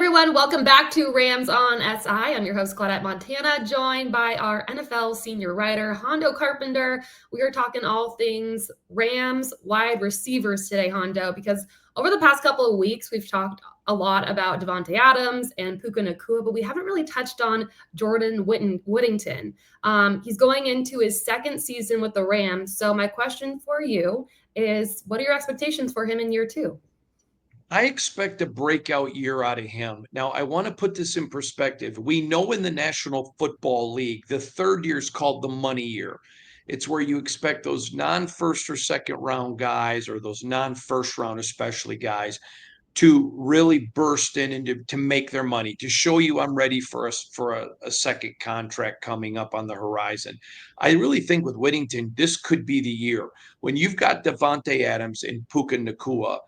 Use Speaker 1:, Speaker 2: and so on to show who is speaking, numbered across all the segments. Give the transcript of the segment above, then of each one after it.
Speaker 1: everyone. Welcome back to Rams on SI. I'm your host, Claudette Montana, joined by our NFL senior writer, Hondo Carpenter. We are talking all things Rams wide receivers today, Hondo, because over the past couple of weeks, we've talked a lot about Davante Adams and Puka Nacua, but we haven't really touched on Jordan Whittington. He's going into his second season with the Rams. So my question for you is, what are your expectations for him in year two?
Speaker 2: I expect a breakout year out of him. Now, I want to put this in perspective. We know in the National Football League, the third year is called the money year. It's where you expect those non-first or second round guys, or those non-first round especially guys, to really burst in and to make their money, to show you I'm ready for a second contract coming up on the horizon. I really think with Whittington, this could be the year. When you've got Davante Adams and Puka Nacua,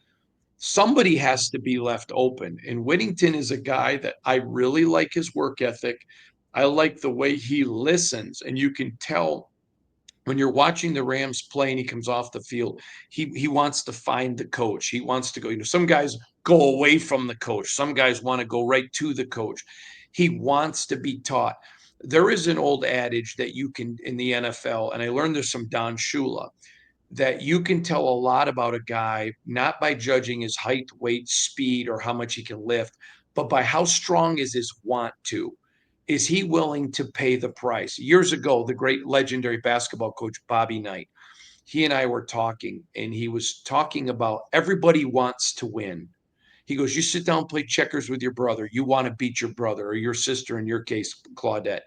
Speaker 2: somebody has to be left open. And Whittington is a guy that I really like his work ethic. I like the way he listens. And you can tell when you're watching the Rams play and he comes off the field, he wants to find the coach. He wants to go, some guys go away from the coach. Some guys want to go right to the coach. He wants to be taught. There is an old adage that you can in the NFL, and I learned this from Don Shula, that you can tell a lot about a guy not by judging his height, weight, speed, or how much he can lift, but by how strong is his want to. Is he willing to pay the price? Years ago, the great legendary basketball coach Bobby Knight, he and I were talking, and he was talking about everybody wants to win. He goes, you sit down and play checkers with your brother. You want to beat your brother or your sister, in your case, Claudette.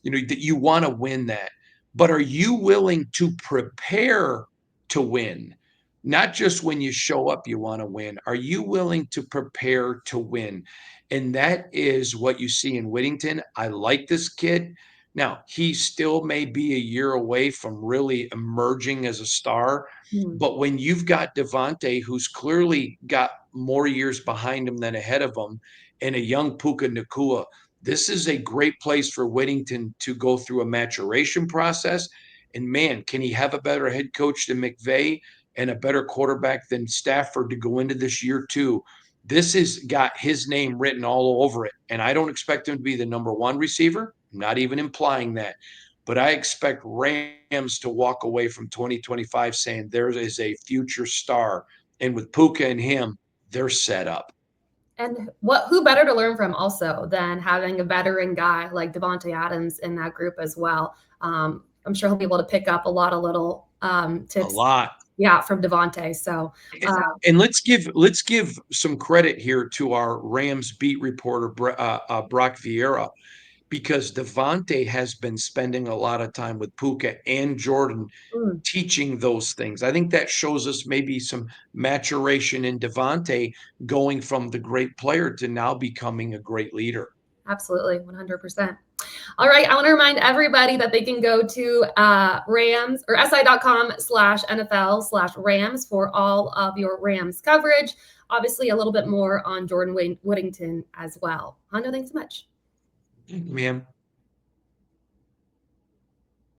Speaker 2: That you want to win that. But are you willing to prepare to win? Not just when you show up, you want to win. Are you willing to prepare to win? And that is what you see in Whittington. I like this kid. Now, he still may be a year away from really emerging as a star. But when you've got Davante, who's clearly got more years behind him than ahead of him, and a young Puka Nacua, this is a great place for Whittington to go through a maturation process. And man, can he have a better head coach than McVay and a better quarterback than Stafford to go into this year too? This has got his name written all over it. And I don't expect him to be the number one receiver. I'm not even implying that. But I expect Rams to walk away from 2025 saying there is a future star. And with Puka and him, they're set up.
Speaker 1: And who better to learn from also than having a veteran guy like Davante Adams in that group as well. I'm sure he'll be able to pick up a lot of little tips.
Speaker 2: A lot.
Speaker 1: Yeah, from Davante. So,
Speaker 2: and let's give some credit here to our Rams beat reporter Brock Vieira, because Davante has been spending a lot of time with Puka and Jordan teaching those things. I think that shows us maybe some maturation in Davante going from the great player to now becoming a great leader.
Speaker 1: Absolutely, 100%. All right, I want to remind everybody that they can go to Rams or si.com/NFL/Rams for all of your Rams coverage. Obviously, a little bit more on Jordan Whittington as well. Hondo, thanks so much.
Speaker 2: Ma'am.